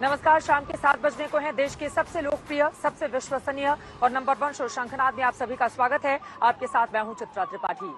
नमस्कार। शाम के 7 बजने को हैं। देश के सबसे लोकप्रिय, सबसे विश्वसनीय और नंबर 1 शो शंखनाद में आप सभी का स्वागत है। आपके साथ मैं हूं चित्रा त्रिपाठी।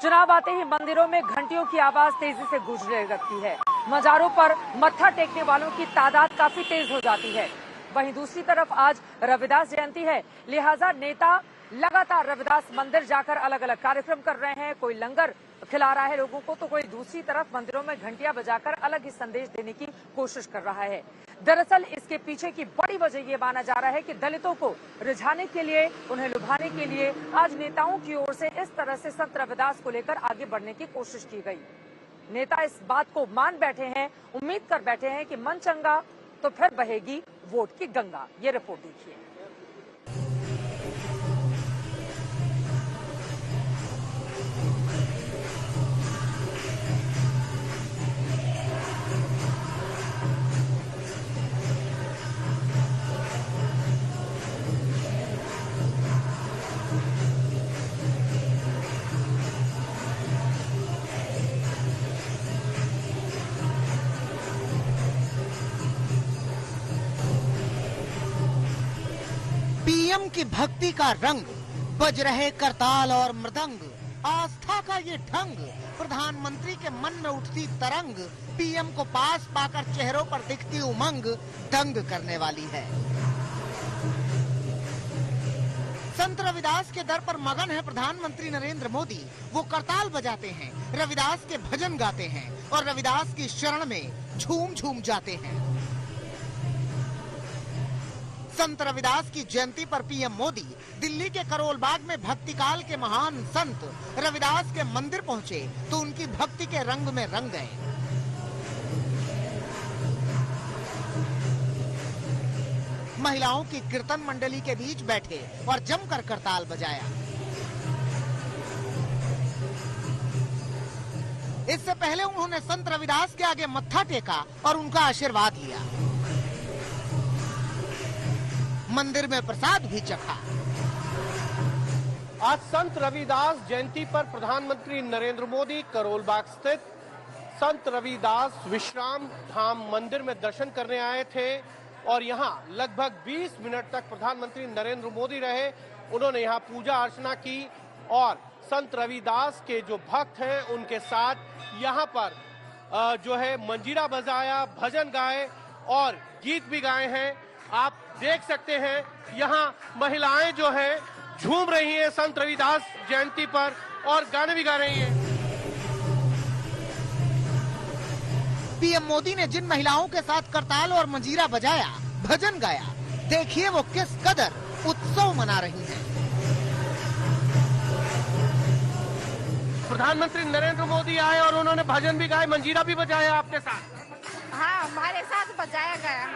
चुनाव आते ही मंदिरों में घंटियों की आवाज तेजी से गूंजने लगती है। मजारों पर मत्था टेकने वालों की तादाद काफी तेज हो जाती है। वहीं दूसरी तरफ आज रविदास जयंती है, लिहाजा नेता लगातार रविदास मंदिर जाकर अलग अलग कार्यक्रम कर रहे हैं। कोई लंगर खिला रहा है लोगों को, तो कोई दूसरी तरफ मंदिरों में घंटियां बजाकर अलग ही संदेश देने की कोशिश कर रहा है। दरअसल इसके पीछे की बड़ी वजह ये माना जा रहा है कि दलितों को रिझाने के लिए, उन्हें लुभाने के लिए आज नेताओं की ओर से इस तरह से संत रविदास को लेकर आगे बढ़ने की कोशिश की गई। नेता इस बात को मान बैठे हैं, उम्मीद कर बैठे हैं कि मन चंगा तो फिर बहेगी वोट की गंगा। ये रिपोर्ट देखिए। पीएम की भक्ति का रंग, बज रहे करताल और मृदंग, आस्था का ये ढंग, प्रधानमंत्री के मन में उठती तरंग, पीएम को पास पाकर चेहरों पर दिखती उमंग दंग करने वाली है। संत रविदास के दर पर मगन है प्रधानमंत्री नरेंद्र मोदी। वो करताल बजाते हैं, रविदास के भजन गाते हैं और रविदास की शरण में झूम झूम जाते हैं। संत रविदास की जयंती पर पीएम मोदी दिल्ली के करोल बाग में भक्तिकाल के महान संत रविदास के मंदिर पहुंचे तो उनकी भक्ति के रंग में रंग गए। महिलाओं की कीर्तन मंडली के बीच बैठे और जमकर करताल बजाया। इससे पहले उन्होंने संत रविदास के आगे मत्था टेका और उनका आशीर्वाद लिया। मंदिर में प्रसाद भी चखा। आज संत रविदास जयंती पर प्रधानमंत्री नरेंद्र मोदी करोल बाग स्थित संत रविदास विश्राम धाम मंदिर में दर्शन करने आए थे और यहां लगभग 20 मिनट तक प्रधानमंत्री नरेंद्र मोदी रहे। उन्होंने यहां पूजा अर्चना की और संत रविदास के जो भक्त हैं उनके साथ यहां पर जो है मंजीरा बजाया, भजन गाए और गीत भी गाए हैं। आप देख सकते हैं यहाँ महिलाएं जो हैं झूम रही हैं संत रविदास जयंती पर और गाने भी गा रही हैं। पीएम मोदी ने जिन महिलाओं के साथ करताल और मंजीरा बजाया, भजन गाया, देखिए वो किस कदर उत्सव मना रही हैं। प्रधानमंत्री नरेंद्र मोदी आए और उन्होंने भजन भी गाए, मंजीरा भी बजाया आपके साथ। हाँ, हमारे साथ बजाया गया।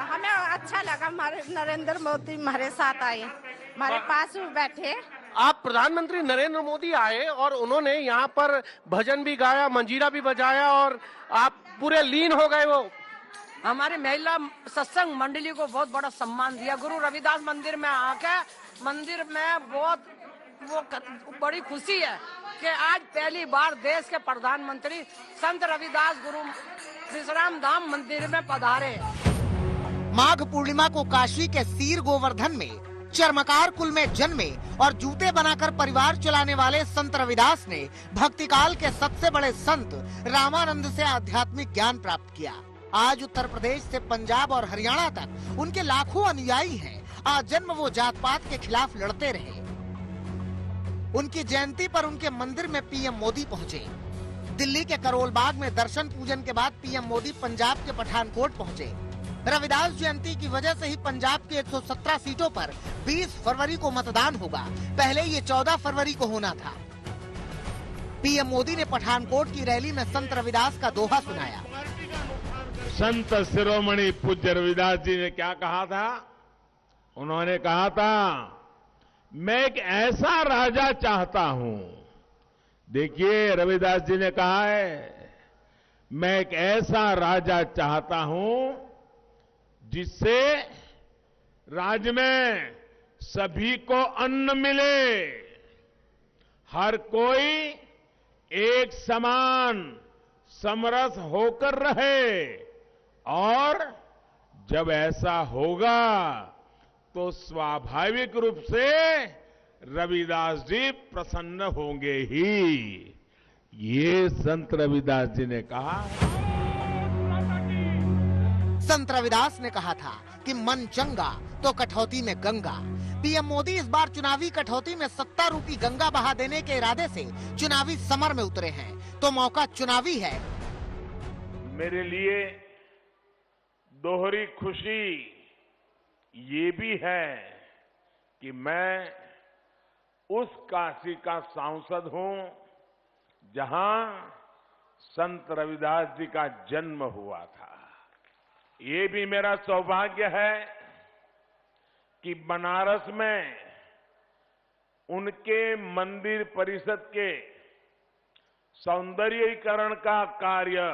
हमें अच्छा लगा, हमारे नरेंद्र मोदी हमारे साथ आए, हमारे पास भी बैठे। आप प्रधानमंत्री नरेंद्र मोदी आए और उन्होंने यहाँ पर भजन भी गाया, मंजीरा भी बजाया और आप पूरे लीन हो गए। वो हमारी महिला सत्संग मंडली को बहुत बड़ा सम्मान दिया। गुरु रविदास मंदिर में आके मंदिर में बहुत वो बड़ी खुशी है कि आज पहली बार देश के प्रधानमंत्री संत रविदास गुरु विश्राम धाम मंदिर में पधारे। माघ पूर्णिमा को काशी के सीर गोवर्धन में चर्मकार कुल में जन्मे और जूते बनाकर परिवार चलाने वाले संत रविदास ने भक्तिकाल के सबसे बड़े संत रामानंद से आध्यात्मिक ज्ञान प्राप्त किया। आज उत्तर प्रदेश से पंजाब और हरियाणा तक उनके लाखों अनुयायी हैं। आजन्म वो जात पात के खिलाफ लड़ते रहे। उनकी जयंती पर उनके मंदिर में पीएम मोदी पहुंचे। दिल्ली के करोल बाग में दर्शन पूजन के बाद पीएम मोदी पंजाब के पठानकोट पहुंचे। रविदास जयंती की वजह से ही पंजाब की 117 सीटों पर 20 फरवरी को मतदान होगा। पहले ये 14 फरवरी को होना था। पीएम मोदी ने पठानकोट की रैली में संत रविदास का दोहा सुनाया। संत शिरोमणि पूज्य रविदास जी ने क्या कहा था? उन्होंने कहा था, मैं एक ऐसा राजा चाहता हूं। देखिए, रविदास जी ने कहा है, मैं एक ऐसा राजा चाहता हूं जिससे राज्य में सभी को अन्न मिले, हर कोई एक समान समरस होकर रहे और जब ऐसा होगा तो स्वाभाविक रूप से रविदास जी प्रसन्न होंगे ही। ये संत रविदास जी ने कहा। संत रविदास ने कहा था कि मन चंगा तो कटौती में गंगा। पीएम मोदी इस बार चुनावी कटौती में सत्ता रूपी गंगा बहा देने के इरादे से चुनावी समर में उतरे हैं, तो मौका चुनावी है। मेरे लिए दोहरी खुशी ये भी है कि मैं उस काशी का सांसद हूं जहां संत रविदास जी का जन्म हुआ था। ये भी मेरा सौभाग्य है कि बनारस में उनके मंदिर परिसर के सौंदर्यीकरण का कार्य,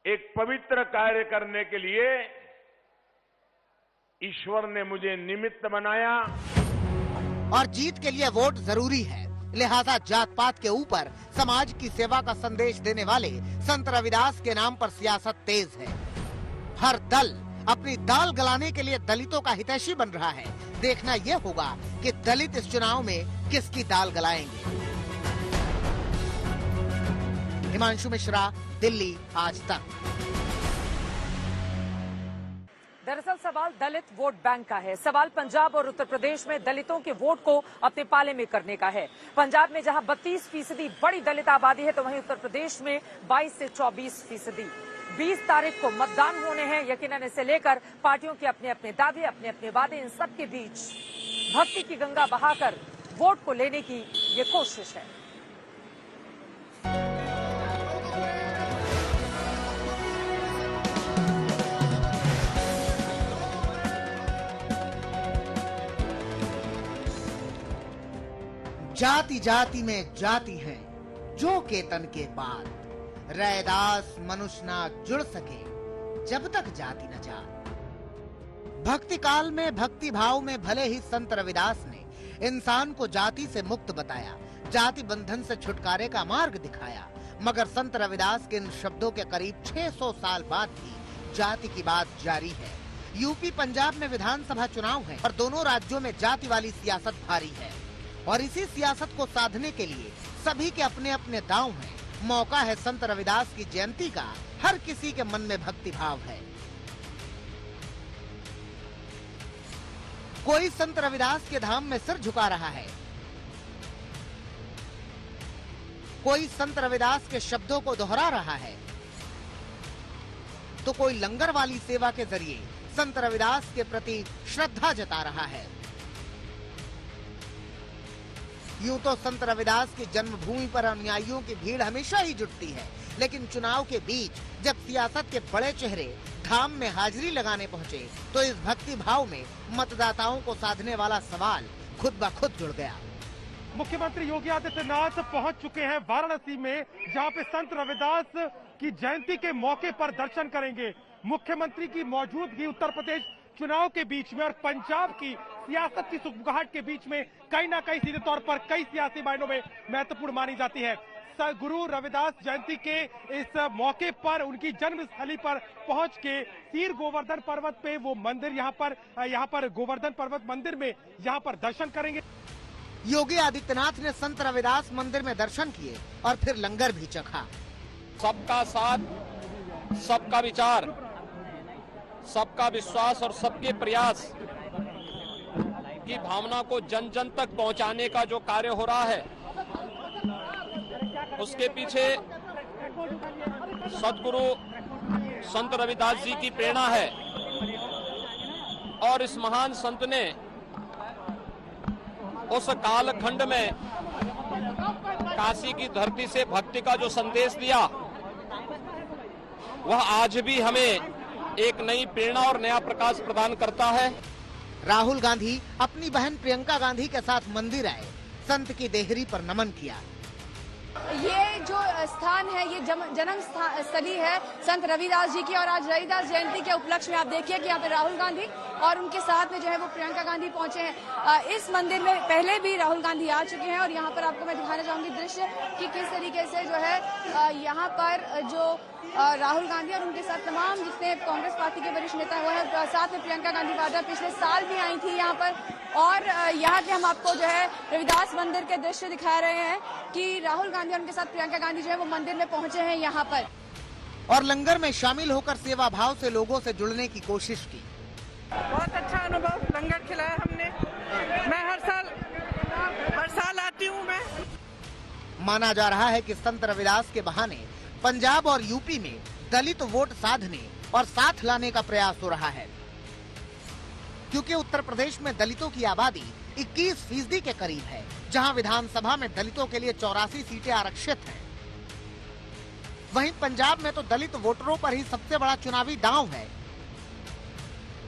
एक पवित्र कार्य करने के लिए ईश्वर ने मुझे निमित्त बनाया। और जीत के लिए वोट जरूरी है, लिहाजा जात पात के ऊपर समाज की सेवा का संदेश देने वाले संत रविदास के नाम पर सियासत तेज है। हर दल अपनी दाल गलाने के लिए दलितों का हितैषी बन रहा है। देखना यह होगा कि दलित इस चुनाव में किसकी दाल गलाएंगे। हिमांशु मिश्रा, दिल्ली आज तक। दरअसल सवाल दलित वोट बैंक का है। सवाल पंजाब और उत्तर प्रदेश में दलितों के वोट को अपने पाले में करने का है। पंजाब में जहां 32% बड़ी दलित आबादी है, तो वहीं उत्तर प्रदेश में 22 से 24%। 20 तारीख को मतदान होने हैं। यकीनन इसे लेकर पार्टियों के अपने अपने दावे, अपने अपने वादे, इन सब के बीच भक्ति की गंगा बहाकर वोट को लेने की ये कोशिश है। जाति जाति में जाति है जो केतन के बाद, रैदास मनुष्य ना जुड़ सके जब तक जाति न जात। भक्ति काल में भक्ति भाव में भले ही संत रविदास ने इंसान को जाति से मुक्त बताया, जाति बंधन से छुटकारे का मार्ग दिखाया, मगर संत रविदास के इन शब्दों के करीब 600 साल बाद भी जाति की बात जारी है। यूपी पंजाब में विधानसभा चुनाव है और दोनों राज्यों में जाति वाली सियासत भारी है, और इसी सियासत को साधने के लिए सभी के अपने अपने दांव हैं। मौका है संत रविदास की जयंती का, हर किसी के मन में भक्ति भाव है। कोई संत रविदास के धाम में सिर झुका रहा है, कोई संत रविदास के शब्दों को दोहरा रहा है, तो कोई लंगर वाली सेवा के जरिए संत रविदास के प्रति श्रद्धा जता रहा है। यूं तो संत रविदास की जन्मभूमि पर अनुयायियों की भीड़ हमेशा ही जुटती है, लेकिन चुनाव के बीच जब सियासत के बड़े चेहरे धाम में हाजिरी लगाने पहुंचे, तो इस भक्ति भाव में मतदाताओं को साधने वाला सवाल खुद ब खुद जुड़ गया। मुख्यमंत्री योगी आदित्यनाथ पहुंच चुके हैं वाराणसी में, जहां पे संत रविदास की जयंती के मौके पर दर्शन करेंगे। मुख्यमंत्री की मौजूदगी उत्तर प्रदेश चुनाव के बीच में और पंजाब की सियासत की सुगबुगाहट के बीच में कहीं ना कहीं सीधे तौर पर कई सियासी मायनों में महत्वपूर्ण मानी जाती है। गुरु रविदास जयंती के इस मौके पर उनकी जन्मस्थली पर पहुंच के सीर गोवर्धन पर्वत पे वो मंदिर यहाँ पर गोवर्धन पर्वत मंदिर में यहाँ पर दर्शन करेंगे। योगी आदित्यनाथ ने संत रविदास मंदिर में दर्शन किए और फिर लंगर भी चखा। सबका साथ, सबका विचार, सबका विश्वास और सबके प्रयास की भावना को जन जन तक पहुंचाने का जो कार्य हो रहा है, उसके पीछे सदगुरु संत रविदास जी की प्रेरणा है। और इस महान संत ने उस कालखंड में काशी की धरती से भक्ति का जो संदेश दिया, वह आज भी हमें एक नई प्रेरणा और नया प्रकाश प्रदान करता है। राहुल गांधी अपनी बहन प्रियंका गांधी के साथ मंदिर आए, संत की देहरी पर नमन किया। ये जो स्थान है, ये जन्म स्थली है संत रविदास जी की, और आज रविदास जयंती के उपलक्ष्य में आप देखिए कि यहाँ पे राहुल गांधी और उनके साथ में जो है वो प्रियंका गांधी पहुंचे हैं। इस मंदिर में पहले भी राहुल गांधी आ चुके हैं और यहाँ पर आपको मैं दिखाना चाहूंगी दृश्य कि किस तरीके से जो है यहाँ पर जो राहुल गांधी और उनके साथ तमाम जितने कांग्रेस पार्टी के वरिष्ठ नेता हुए हैं, साथ में प्रियंका गांधी वाड्रा पिछले साल भी आई थी यहाँ पर। और यहाँ के हम आपको जो है रविदास मंदिर के दृश्य दिखा रहे हैं कि राहुल गांधी और उनके साथ प्रियंका गांधी जो है वो मंदिर में पहुंचे हैं यहाँ पर और लंगर में शामिल होकर सेवा भाव से लोगों से जुड़ने की कोशिश की। बहुत अच्छा अनुभव, लंगर खिलाया हमने। मैं हर साल आती हूँ। मैं माना जा रहा है कि संत रविदास के बहाने पंजाब और यूपी में दलित वोट साधने और साथ लाने का प्रयास हो रहा है, क्योंकि उत्तर प्रदेश में दलितों की आबादी 21% के करीब है, जहां विधानसभा में दलितों के लिए 84 सीटें आरक्षित हैं। वहीं पंजाब में तो दलित वोटरों पर ही सबसे बड़ा चुनावी दांव है।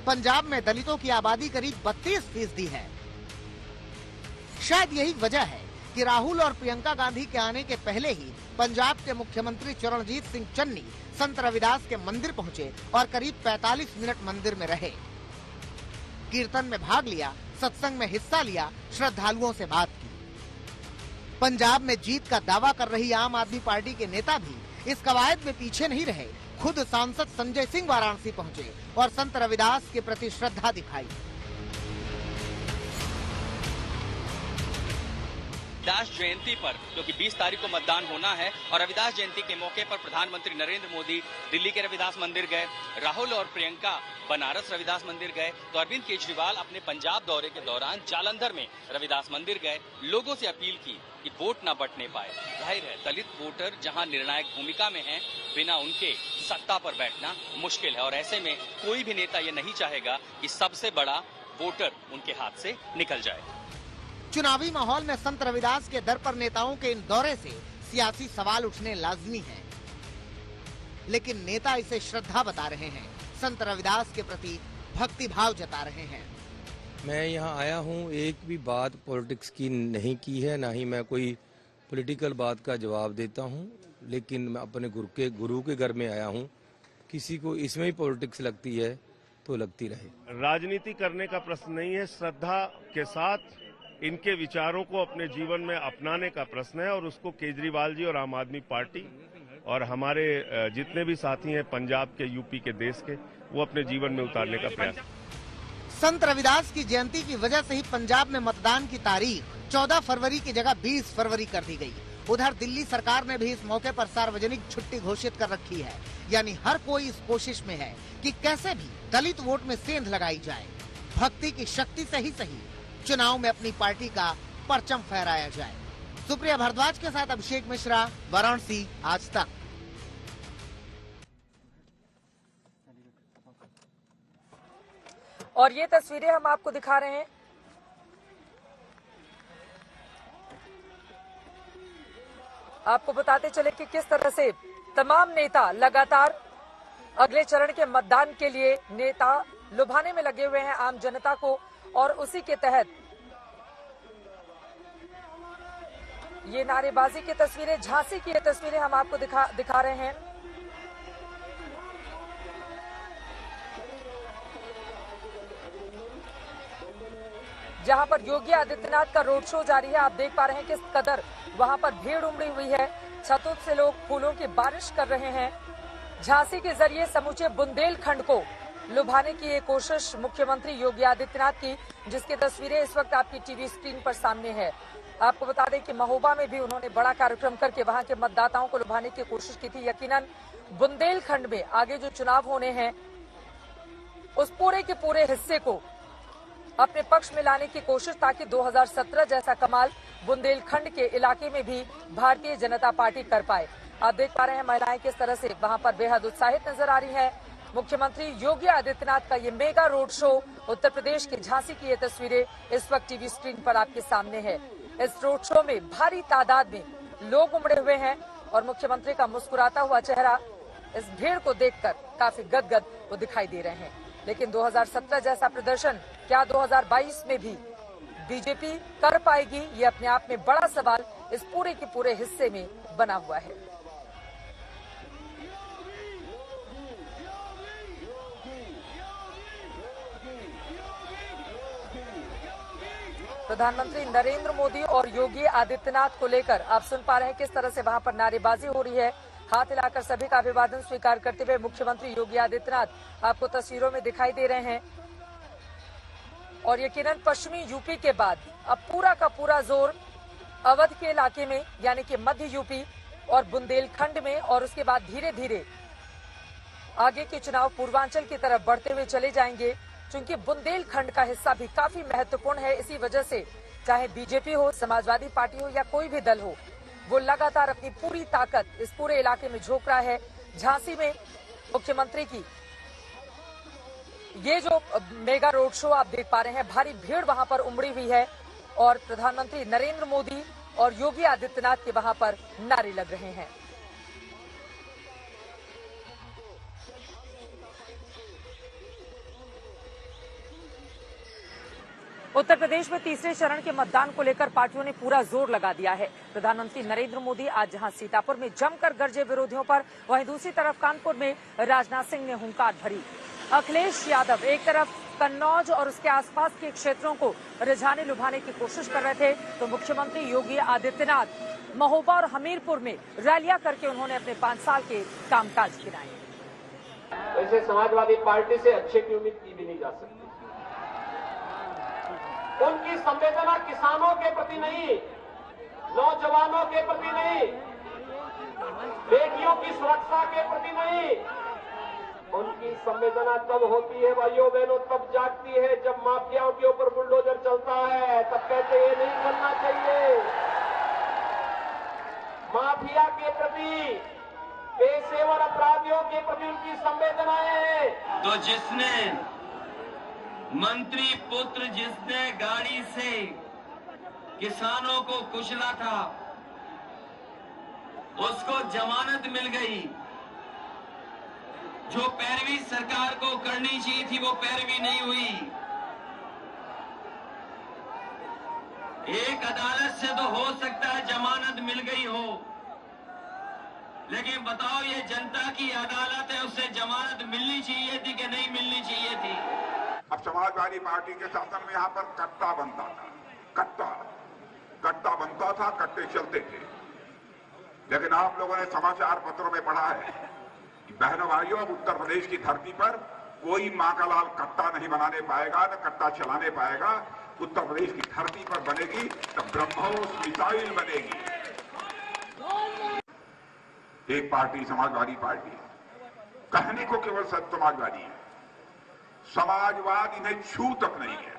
पंजाब में दलितों की आबादी करीब 32% है। शायद यही वजह है कि राहुल और प्रियंका गांधी के आने के पहले ही पंजाब के मुख्यमंत्री चरणजीत सिंह चन्नी संत रविदास के मंदिर पहुंचे और करीब 45 मिनट मंदिर में रहे। कीर्तन में भाग लिया, सत्संग में हिस्सा लिया, श्रद्धालुओं से बात की। पंजाब में जीत का दावा कर रही आम आदमी पार्टी के नेता भी इस कवायद में पीछे नहीं रहे। खुद सांसद संजय सिंह वाराणसी पहुंचे और संत रविदास के प्रति श्रद्धा दिखाई। रविदास जयंती पर, क्योंकि 20 तारीख को मतदान होना है और रविदास जयंती के मौके पर प्रधानमंत्री नरेंद्र मोदी दिल्ली के रविदास मंदिर गए, राहुल और प्रियंका बनारस रविदास मंदिर गए, तो अरविंद केजरीवाल अपने पंजाब दौरे के दौरान जालंधर में रविदास मंदिर गए, लोगों से अपील की कि वोट न बंटने पाए। जाहिर है दलित वोटर जहां निर्णायक भूमिका में हैं, बिना उनके सत्ता पर बैठना मुश्किल है और ऐसे में कोई भी नेता ये नहीं चाहेगा कि सबसे बड़ा वोटर उनके हाथ से निकल जाए। चुनावी माहौल में संत रविदास के दर पर नेताओं के इन दौरे से सियासी सवाल उठने लाजमी हैं, लेकिन नेता इसे श्रद्धा बता रहे हैं, संत रविदास के प्रति भक्ति भाव जता रहे हैं। मैं यहाँ आया हूँ, एक भी बात पॉलिटिक्स की नहीं की है, ना ही मैं कोई पॉलिटिकल बात का जवाब देता हूँ, लेकिन मैं अपने गुरु के घर में आया हूँ। किसी को इसमें ही पॉलिटिक्स लगती है तो लगती रहे। राजनीति करने का प्रश्न नहीं है, श्रद्धा के साथ इनके विचारों को अपने जीवन में अपनाने का प्रश्न है और उसको केजरीवाल जी और आम आदमी पार्टी और हमारे जितने भी साथी हैं पंजाब के, यूपी के, देश के, वो अपने जीवन में उतारने का प्रयास। संत रविदास की जयंती की वजह से ही पंजाब में मतदान की तारीख 14 फरवरी की जगह 20 फरवरी कर दी गई। उधर दिल्ली सरकार ने भी इस मौके पर सार्वजनिक छुट्टी घोषित कर रखी है, यानी हर कोई इस कोशिश में है कि कैसे भी दलित वोट में सेंध लगाई जाए, भक्ति की शक्ति से ही सही चुनाव में अपनी पार्टी का परचम फहराया जाए। सुप्रिया भारद्वाज के साथ अभिषेक मिश्रा, वाराणसी, आज तक। और ये तस्वीरें हम आपको दिखा रहे हैं। आपको बताते चले कि किस तरह से तमाम नेता लगातार अगले चरण के मतदान के लिए नेता लुभाने में लगे हुए हैं आम जनता को, और उसी के तहत ये नारेबाजी की तस्वीरें, झांसी की ये तस्वीरें हम आपको दिखा रहे हैं। जहां पर योगी आदित्यनाथ का रोड शो जारी है। आप देख पा रहे हैं किस कदर वहां पर भीड़ उमड़ी हुई है। छतों से लोग फूलों की बारिश कर रहे हैं। झांसी के जरिए समूचे बुंदेलखंड को लुभाने की ये कोशिश मुख्यमंत्री योगी आदित्यनाथ की, जिसकी तस्वीरें इस वक्त आपकी टीवी स्क्रीन पर सामने है। आपको बता दें कि महोबा में भी उन्होंने बड़ा कार्यक्रम करके वहां के मतदाताओं को लुभाने की कोशिश की थी। यकीनन बुंदेलखंड में आगे जो चुनाव होने हैं उस पूरे के पूरे हिस्से को अपने पक्ष में लाने की कोशिश, ताकि 2017 जैसा कमाल बुंदेलखंड के इलाके में भी भारतीय जनता पार्टी कर पाए। आप देख पा रहे हैं महिलाएं किस तरह से वहां पर बेहद उत्साहित नजर आ रही हैं। मुख्यमंत्री योगी आदित्यनाथ का ये mega road show, Uttar Pradesh के झांसी की ये तस्वीरें इस वक्त टीवी स्क्रीन पर आपके सामने है। इस रोड शो में भारी तादाद में लोग उमड़े हुए हैं और मुख्यमंत्री का मुस्कुराता हुआ चेहरा इस भीड़ को देखकर काफी गदगद वो दिखाई दे रहे हैं। लेकिन 2017 जैसा प्रदर्शन क्या 2022 में भी बीजेपी कर पाएगी, ये अपने आप में बड़ा सवाल इस पूरे के पूरे हिस्से में बना हुआ है। प्रधानमंत्री नरेंद्र मोदी और योगी आदित्यनाथ को लेकर आप सुन पा रहे हैं किस तरह से वहां पर नारेबाजी हो रही है। हाथ हिलाकर सभी का अभिवादन स्वीकार करते हुए मुख्यमंत्री योगी आदित्यनाथ आपको तस्वीरों में दिखाई दे रहे हैं। और यकीनन पश्चिमी यूपी के बाद अब पूरा का पूरा जोर अवध के इलाके में यानी कि मध्य यूपी और बुंदेलखंड में, और उसके बाद धीरे धीरे आगे के चुनाव पूर्वांचल की तरफ बढ़ते हुए चले जाएंगे। चूंकि बुंदेलखंड का हिस्सा भी काफी महत्वपूर्ण है, इसी वजह से चाहे बीजेपी हो, समाजवादी पार्टी हो या कोई भी दल हो, वो लगातार अपनी पूरी ताकत इस पूरे इलाके में झोंक रहा है। झांसी में मुख्यमंत्री की ये जो मेगा रोड शो आप देख पा रहे हैं, भारी भीड़ वहां पर उमड़ी हुई है और प्रधानमंत्री नरेंद्र मोदी और योगी आदित्यनाथ के वहां पर नारे लग रहे हैं। उत्तर प्रदेश में तीसरे चरण के मतदान को लेकर पार्टियों ने पूरा जोर लगा दिया है। प्रधानमंत्री नरेंद्र मोदी आज जहां सीतापुर में जमकर गरजे विरोधियों पर, वहीं दूसरी तरफ कानपुर में राजनाथ सिंह ने हुंकार भरी। अखिलेश यादव एक तरफ कन्नौज और उसके आसपास के क्षेत्रों को रिझाने लुभाने की कोशिश कर रहे थे, तो मुख्यमंत्री योगी आदित्यनाथ महोबा और हमीरपुर में रैलियां करके उन्होंने अपने 5 साल के कामकाज गिनाए। वैसे समाजवादी पार्टी से अच्छे की उम्मीद की भी नहीं जा सकती। उनकी संवेदना किसानों के प्रति नहीं, नौजवानों के प्रति नहीं, बेटियों की सुरक्षा के प्रति नहीं, उनकी संवेदना तब होती है भाइयों बहनों, तब जागती है जब माफियाओं के ऊपर बुलडोजर चलता है। तब कहते हैं नहीं करना चाहिए। माफिया के प्रति, पेशेवर अपराधियों के प्रति उनकी संवेदनाएं हैं। तो जिसने मंत्री पुत्र जिसने गाड़ी से किसानों को कुचला था, उसको जमानत मिल गई। जो पैरवी सरकार को करनी चाहिए थी वो पैरवी नहीं हुई। एक अदालत से तो हो सकता है जमानत मिल गई हो, लेकिन बताओ ये जनता की अदालत है, उससे जमानत मिलनी चाहिए थी कि नहीं मिलनी चाहिए थी? अब समाजवादी पार्टी के शासन में यहाँ पर कट्टा बनता था, कट्टा बनता था, कट्टे चलते थे। लेकिन आप लोगों ने समाचार पत्रों में पढ़ा है कि बहनों भाइयों, अब उत्तर प्रदेश की धरती पर कोई माँ का लाल कट्टा नहीं बनाने पाएगा, न कट्टा चलाने पाएगा। उत्तर प्रदेश की धरती पर बनेगी तो ब्रह्मोस मिसाइल बनेगी। एक पार्टी समाजवादी पार्टी है, कहने को केवल समाजवादी है, समाजवाद इन्हें छू तक नहीं है।